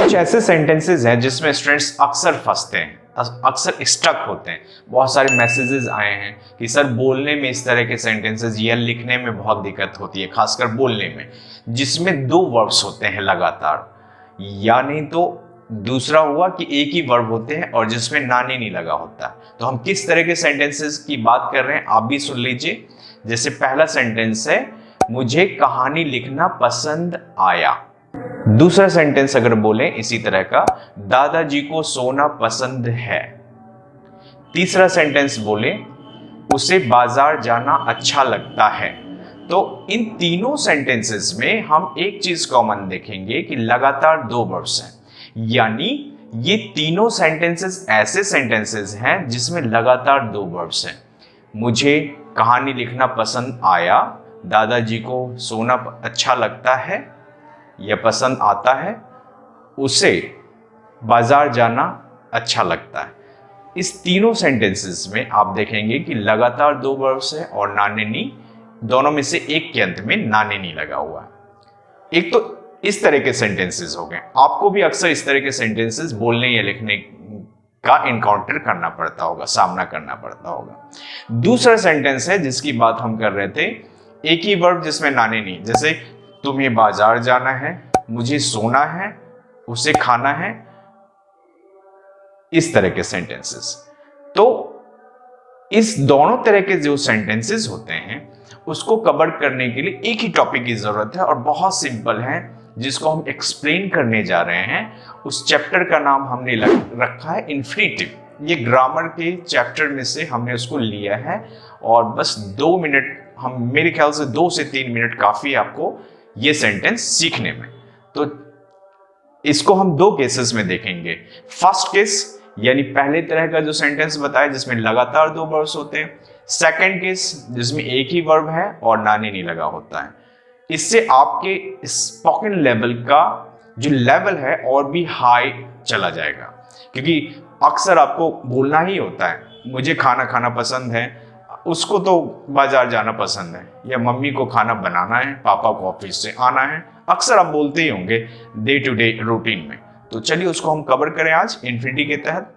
कुछ ऐसे सेंटेंसेस हैं जिसमें स्टूडेंट्स अक्सर फंसते हैं, अक्सर स्टक होते हैं। बहुत सारे मैसेजेस आए हैं कि सर बोलने में इस तरह के सेंटेंसेस या लिखने में बहुत दिक्कत होती है, खासकर बोलने में, जिसमें दो वर्ब्स होते हैं लगातार, या नहीं तो दूसरा हुआ कि एक ही वर्ब होते हैं और जिसमें नानी नहीं लगा होता। तो हम किस तरह के सेंटेंसेस की बात कर रहे हैं आप भी सुन लीजिए। जैसे पहला सेंटेंस है, मुझे कहानी लिखना पसंद आया। दूसरा सेंटेंस अगर बोलें इसी तरह का, दादाजी को सोना पसंद है। तीसरा सेंटेंस बोले, उसे बाजार जाना अच्छा लगता है। तो इन तीनों सेंटेंसेस में हम एक चीज कॉमन देखेंगे कि लगातार दो वर्ब्स हैं, यानी ये तीनों सेंटेंसेस ऐसे सेंटेंसेस हैं जिसमें लगातार दो वर्ब्स हैं। मुझे कहानी लिखना पसंद आया, दादाजी को सोना अच्छा लगता है या पसंद आता है, उसे बाजार जाना अच्छा लगता है। इस तीनों सेंटेंसेस में आप देखेंगे कि लगातार दो वर्ब्स है और नाने नी, दोनों में से एक के अंत में नाने नी लगा हुआ है। एक तो इस तरह के सेंटेंसेस हो गए। आपको भी अक्सर इस तरह के सेंटेंसेस बोलने या लिखने का इनकाउंटर करना पड़ता होगा, सामना करना पड़ता होगा। दूसरा सेंटेंस है जिसकी बात हम कर रहे थे, एक ही वर्ब जिसमें नाने नी, जैसे तुम्हें बाजार जाना है, मुझे सोना है, उसे खाना है, इस तरह के सेंटेंसेस। तो इस दोनों तरह के जो सेंटेंसेस होते हैं उसको कवर करने के लिए एक ही टॉपिक की जरूरत है और बहुत सिंपल है, जिसको हम एक्सप्लेन करने जा रहे हैं। उस चैप्टर का नाम हमने रखा है इन्फिनेटिव। ये ग्रामर के चैप्टर में से हमने उसको लिया है और बस 2 मिनट, हम मेरे ख्याल से 2 से 3 मिनट काफी आपको ये सेंटेंस सीखने में। तो इसको हम 2 केसेस में देखेंगे। फर्स्ट केस यानी पहले तरह का जो सेंटेंस बताया जिसमें लगातार दो वर्ब्स होते हैं। सेकंड केस जिसमें एक ही वर्ब है और नाने नहीं लगा होता है। इससे आपके स्पोकन लेवल का जो लेवल है और भी हाई चला जाएगा, क्योंकि अक्सर आपको बोलना ही होता है, मुझे खाना खाना पसंद है, उसको तो बाजार जाना पसंद है, या मम्मी को खाना बनाना है, पापा को ऑफिस से आना है। अक्सर आप बोलते ही होंगे डे टू डे रूटीन में। तो चलिए उसको हम कवर करें आज इन्फिनिटी के तहत।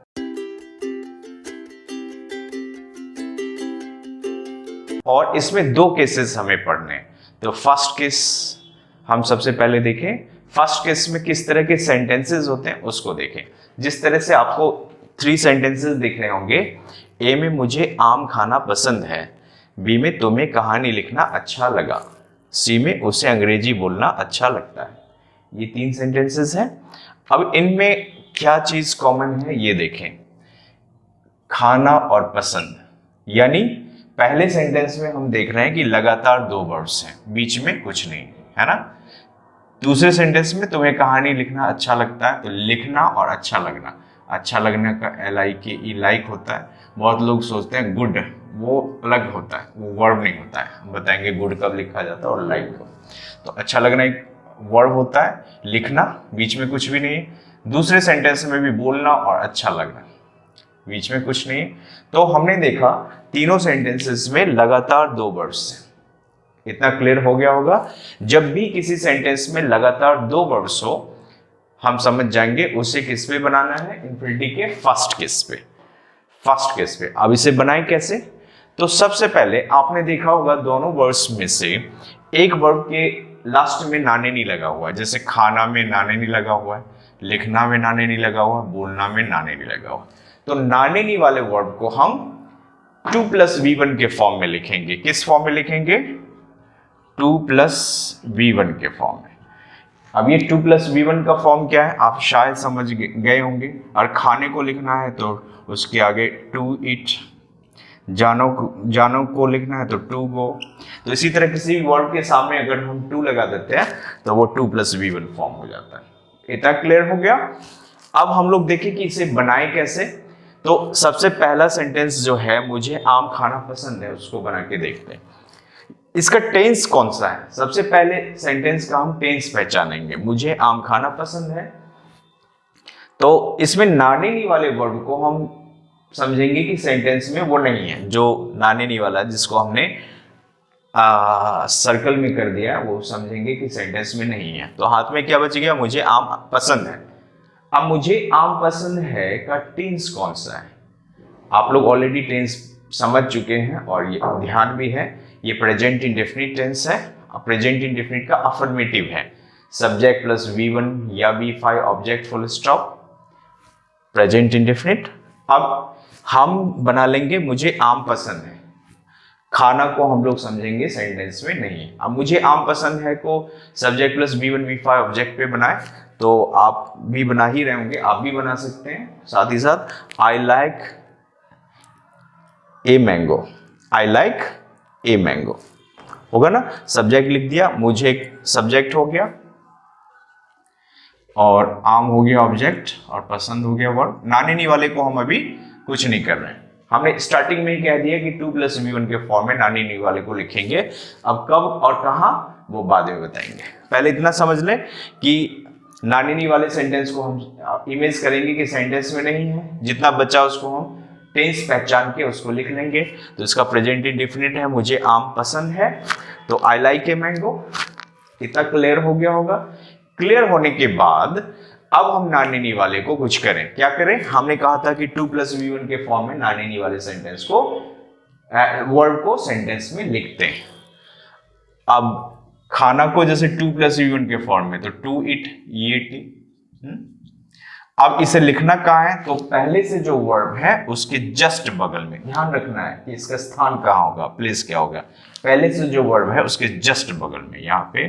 और इसमें 2 केसेस हमें पढ़ने हैं। तो फर्स्ट केस हम सबसे पहले देखें। फर्स्ट केस में किस तरह के सेंटेंसेस होते हैं उसको देखें। जिस तरह से आपको 3 सेंटेंसेस दिख रहे होंगे, ए में मुझे आम खाना पसंद है, बी में तुम्हें कहानी लिखना अच्छा लगा, सी में उसे अंग्रेजी बोलना अच्छा लगता है। ये 3 सेंटेंसेस हैं। अब इनमें क्या चीज कॉमन है ये देखें, खाना और पसंद। यानी पहले सेंटेंस में हम देख रहे हैं कि लगातार 2 वर्ड्स हैं, बीच में कुछ नहीं है ना। दूसरे सेंटेंस में तुम्हें कहानी लिखना अच्छा लगता है, तो लिखना और अच्छा लगना, अच्छा लगने का LIKE लाइक होता है। बहुत लोग सोचते हैं गुड, वो अलग होता है, वो वर्ब नहीं होता है। हम बताएंगे गुड कब लिखा जाता है और लाइक कब। तो अच्छा लगना एक वर्ब होता है, लिखना बीच में कुछ भी नहीं है। दूसरे सेंटेंस में भी बोलना और अच्छा लगना, बीच में कुछ नहीं। तो हमने देखा तीनों सेंटेंसेस में लगातार 2 वर्ड्स हैं। इतना क्लियर हो गया होगा। जब भी किसी सेंटेंस में लगातार 2 वर्ड्स हो, हम समझ जाएंगे उसे किस पे बनाना है, इन्फिनिटी के फर्स्ट केस पे। फर्स्ट केस पे अब इसे बनाएं कैसे? तो सबसे पहले आपने देखा होगा दोनों वर्ड्स में से एक वर्ब के लास्ट में नाने नहीं लगा हुआ है। जैसे खाना में नाने नहीं लगा हुआ है, लिखना में नाने नहीं लगा हुआ, बोलना में नाने नहीं लगा हुआ। तो नाने नहीं वाले वर्ब को हम 2 + V1 के फॉर्म में लिखेंगे। किस फॉर्म में लिखेंगे? 2 + V1 के फॉर्म में। अब ये 2 + V1 का फॉर्म क्या है आप शायद समझ गए होंगे। और खाने को लिखना है तो उसके आगे टू इट, जानो को लिखना है तो टू गो। तो इसी तरह किसी भी वर्ड के सामने अगर हम 2 लगा देते हैं तो वो 2 + V1 फॉर्म हो जाता है। इतना क्लियर हो गया। अब हम लोग देखें कि इसे बनाए कैसे। तो सबसे पहला सेंटेंस जो है, मुझे आम खाना पसंद है, उसको बना के देखते हैं। इसका टेंस कौन सा है? सबसे पहले सेंटेंस का हम टेंस पहचानेंगे। मुझे आम खाना पसंद है, तो इसमें नाने नी वाले वर्ब को हम समझेंगे कि सेंटेंस में वो नहीं है। जो नाने नी वाला जिसको हमने सर्कल में कर दिया, वो समझेंगे कि सेंटेंस में नहीं है। तो हाथ में क्या बच गया? मुझे आम पसंद है। अब मुझे आम पसंद है का टेंस कौन सा है? आप लोग ऑलरेडी टेंस समझ चुके हैं और ये ध्यान भी है, ये प्रेजेंट इंडेफिनिट टेंस है। प्रेजेंट इंडेफिनिट का अफर्मेटिव है, सब्जेक्ट प्लस V1 या V5 object full stop, present indefinite. अब हम बना लेंगे मुझे आम पसंद है, खाना को हम लोग समझेंगे सेंटेंस में नहीं। अब मुझे आम पसंद है को subject plus V1 V5 object पे बनाए, तो आप भी बना ही रहे होंगे, आप भी बना सकते हैं साथ ही साथ। I like a mango, I like a mango होगा ना, सब्जेक्ट लिख दिया, मुझे सब्जेक्ट हो गया और आम हो गया ऑब्जेक्ट और पसंद हो गया वर्ब। नानी वाले को हम अभी कुछ नहीं कर रहे हैं, हमने स्टार्टिंग में ही कह दिया कि 2 + V1 के फॉर्म में नानी वाले को लिखेंगे। अब कब और कहां वो बाद में बताएंगे, पहले इतना समझ लें कि नानी वाले सेंटेंस को हम इमेज करेंगे कि सेंटेंस में नहीं है, जितना बचा उसको हम टेंस पहचान के उसको लिख लेंगे। तो इसका प्रेजेंट इंडेफिनिट है मुझे आम पसंद है, तो आई लाइक ए मैंगो। इतना क्लियर हो गया होगा। क्लियर होने के बाद अब हम नानी वाले को कुछ करें, क्या करें? हमने कहा था कि 2 + V1 के फॉर्म में नानी वाले सेंटेंस को वर्ड को सेंटेंस में लिखते हैं। अब खाना को जैसे 2 + V1 के फॉर्म में, तो टू इट, ईट। अब इसे लिखना कहाँ है? तो पहले से जो वर्ब है उसके जस्ट बगल में, ध्यान रखना है कि इसका स्थान कहाँ होगा, प्लेस क्या होगा। पहले से जो वर्ब है उसके जस्ट बगल में, यहाँ पे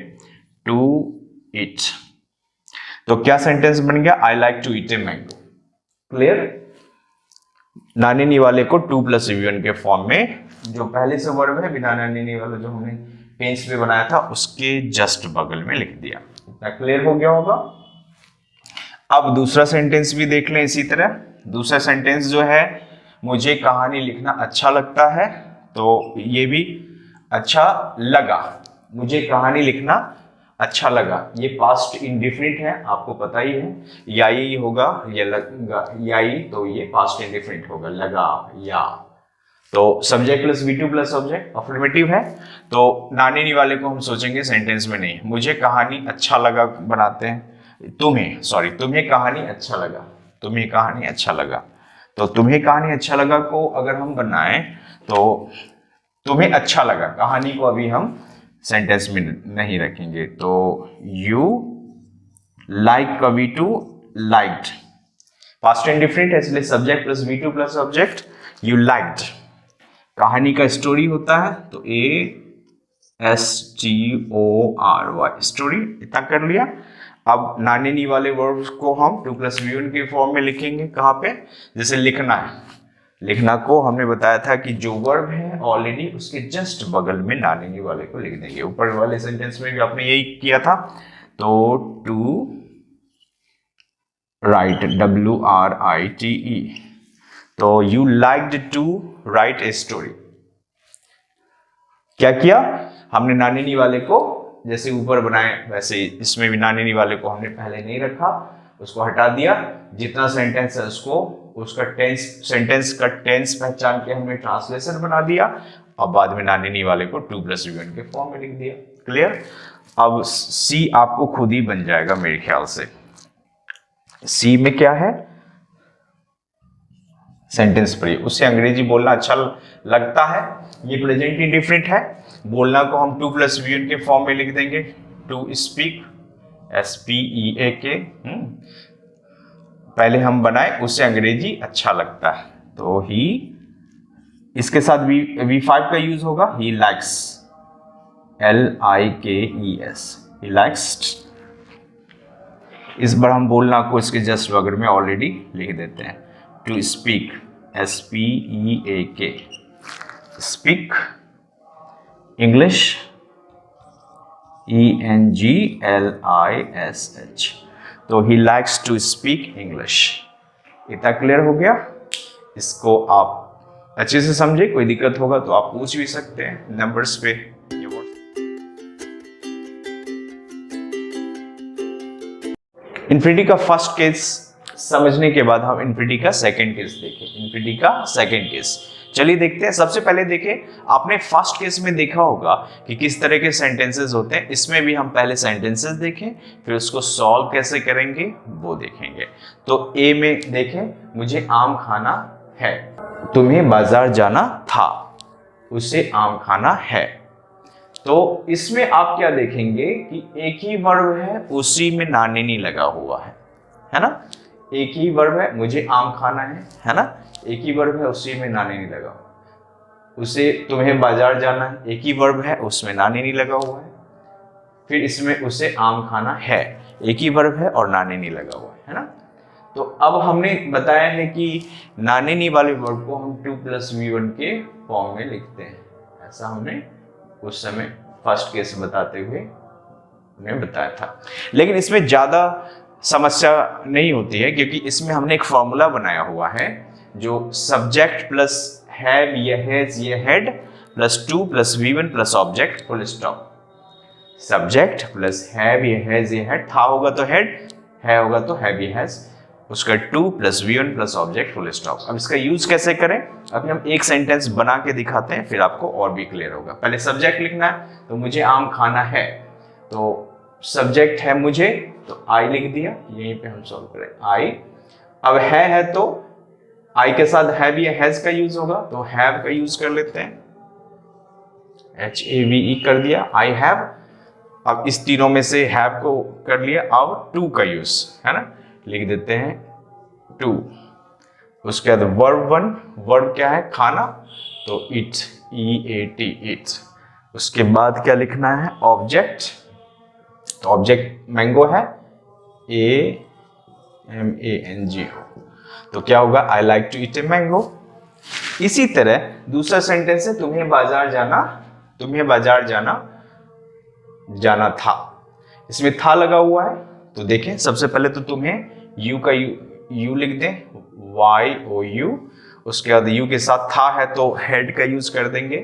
टू इट। तो क्या सेंटेंस बन गया? I like to eat a mango. Clear? नानी वाले को 2 + V1 के फॉर्म में जो पहले से वर्ब है बिना नानी वाला जो हमने पेज पे बनाया था उसके जस्ट बगल में लिख दिया। इतना क्लियर हो गया होगा। अब दूसरा सेंटेंस भी देख लें इसी तरह। दूसरा सेंटेंस जो है, मुझे कहानी लिखना अच्छा लगता है, तो ये भी अच्छा लगा, मुझे कहानी लिखना अच्छा लगा, ये पास्ट इंडेफिनिट है, आपको पता ही है। याई होगा या लगा, याई, तो ये पास्ट इंडेफिनिट होगा, लगा या। तो subject plus V2 plus object affirmative है, तो नानी वाले को हम सोचेंगे सेंटेंस में नहीं, मुझे कहानी अच्छा लगा बनाते हैं। तुम्हें कहानी अच्छा लगा, तुम्हें कहानी अच्छा लगा। तो तुम्हें कहानी अच्छा लगा को अगर हम बनाएं तो तुम्हें अच्छा लगा, कहानी को अभी हम सेंटेंस में नहीं रखेंगे। तो you like V2 liked, past indefinite है इसलिए subject plus V2 plus object, you liked. कहानी का स्टोरी होता है तो ASTORY, स्टोरी। इतना कर लिया। अब नानी वाले वर्ब्स को हम 2 + V1 के फॉर्म में लिखेंगे। कहाँ पे? जैसे लिखना है, लिखना को हमने बताया था कि जो वर्ब है ऑलरेडी उसके जस्ट बगल में नानी वाले को लिख देंगे। ऊपर वाले सेंटेंस में भी आपने यही किया था। तो टू राइट, WRITE, तो you liked to write a story. क्या किया हमने? नानी वाले को जैसे ऊपर बनाए वैसे इसमें भी नानी वाले को हमने पहले नहीं रखा, उसको हटा दिया। जितना सेंटेंस है उसको उसका सेंटेंस का टेंस पहचान के हमने ट्रांसलेशन बना दिया और बाद में नानी वाले को 2 + V1 के फॉर्म में लिख दिया। क्लियर? अब सी आपको खुद ही बन जाएगा मेरे ख्याल से। सी में क्या है? सेंटेंस पढ़िए, उससे अंग्रेजी बोलना अच्छा लगता है, ये प्रेजेंट इंडेफिनिट है। बोलना को हम 2 + V1 के फॉर्म में लिख देंगे, टू स्पीक, SPEAK। पहले हम बनाए, उससे अंग्रेजी अच्छा लगता है, तो ही, इसके साथ V5 का यूज होगा, he likes, LIKES, he likes. इस बार हम बोलना को इसके जस्ट बगल में ऑलरेडी लिख देते हैं, to speak, SPEAK, speak English, ENGLISH, तो he likes to speak English. इतना क्लियर हो गया? इसको आप अच्छे से समझे, कोई दिक्कत होगा तो आप पूछ भी सकते हैं नंबर्स पे। इन्फिनिटी का फर्स्ट केस समझने के बाद हम इन्फिनिटी का सेकंड केस देखें। इन्फिनिटी का सेकंड केस चलिए देखते हैं। सबसे पहले देखें, आपने फर्स्ट केस में देखा होगा कि किस तरह के सेंटेंसेस होते हैं। इसमें भी हम पहले सेंटेंसेस देखें, फिर उसको सॉल्व कैसे करेंगे वो देखेंगे। तो ए में देखें, मुझे आम खाना है, तुम्हें बाजार जाना था, उसे आम खाना है। तो इसमें आप क्या देखेंगे कि एक ही वर्ब है, उसी में ना नहीं लगा हुआ है ना। एक ही वर्ब है, मुझे आम खाना है ना, एक ही वर्ब है, उसी में ना नहीं लगा। उसे तुम्हें बाजार जाना है, एक ही वर्ब है, उसमें ना नहीं लगा हुआ है। फिर इसमें उसे आम खाना है, एक ही वर्ब है और ना नहीं लगा हुआ है ना। तो अब हमने बताया है कि नाने नी वाले वर्ब को हम 2+V1 के फॉर्म में लिखते हैं। ऐसा हमने उस समय फर्स्ट केस बताते हुए हमने बताया था। लेकिन इसमें ज्यादा समस्या नहीं होती है, क्योंकि इसमें हमने एक फॉर्मूला बनाया हुआ है जो सब्जेक्ट प्लस हैव या हैज या had plus 2+V1 plus object full stop. Subject plus have या हैज या हैड, था होगा तो हैड, है होगा तो हैव या हैज, उसका 2+V1 plus object full stop. अब इसका यूज कैसे करें, अभी हम एक सेंटेंस बना के दिखाते हैं, फिर आपको और भी क्लियर होगा। पहले सब्जेक्ट लिखना है, तो मुझे आम खाना है, तो सब्जेक्ट है मुझे, तो आई लिख दिया, यहीं पे हम सॉल्व करें आई। अब है तो आई के साथ हैव या हैज का यूज होगा, तो हैव का यूज कर लेते हैं, HAVE कर दिया, आई हैव। अब इस तीनों में से हैव को कर लिया, अब टू का यूज है ना, लिख देते हैं टू। उसके बाद वर्ब 1, वर्ब क्या है खाना, तो इट, EAT इट। उसके बाद क्या लिखना है ऑब्जेक्ट, तो ऑब्जेक्ट मैंगो है, AMANGO, तो क्या होगा I like to eat a mango. इसी तरह दूसरा सेंटेंस है तुम्हें बाजार जाना, तुम्हें बाजार जाना था, इसमें था लगा हुआ है। तो देखें सबसे पहले तो तुम्हें यू का यू लिख दें, YOU। उसके बाद यू के साथ था है तो हेड का यूज कर देंगे,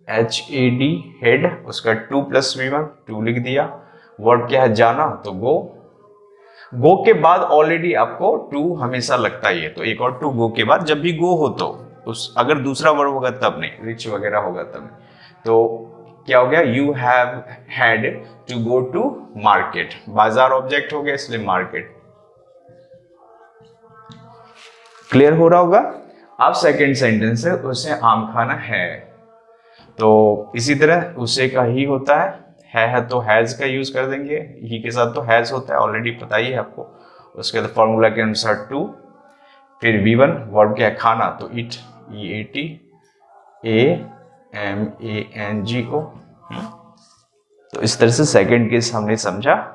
HAD हेड। उसका 2+V1 2 लिख दिया। वर्ब क्या है जाना, तो गो के बाद ऑलरेडी आपको 2 हमेशा लगता ही है, तो एक और 2 गो के बाद, जब भी गो हो तो उस, अगर दूसरा वर्ब होगा तब नहीं, रिच वगैरह होगा तब नहीं। तो क्या हो गया, you have had to go to market, बाजार ऑब्जेक्ट हो गया इसलिए मार्केट। क्लियर हो रहा होगा। अब सेकंड सेंटेंस है उसे आम खाना है, तो इसी तरह उसे का ही होता है तो हैज का यूज कर देंगे, ही के साथ तो हैज होता है, ऑलरेडी पता ही है आपको। उसके बाद फॉर्मूला के अनुसार 2, फिर V1 वर्ब क्या है खाना, तो इट, EAT AMANGO। तो इस तरह से सेकंड केस हमने समझा।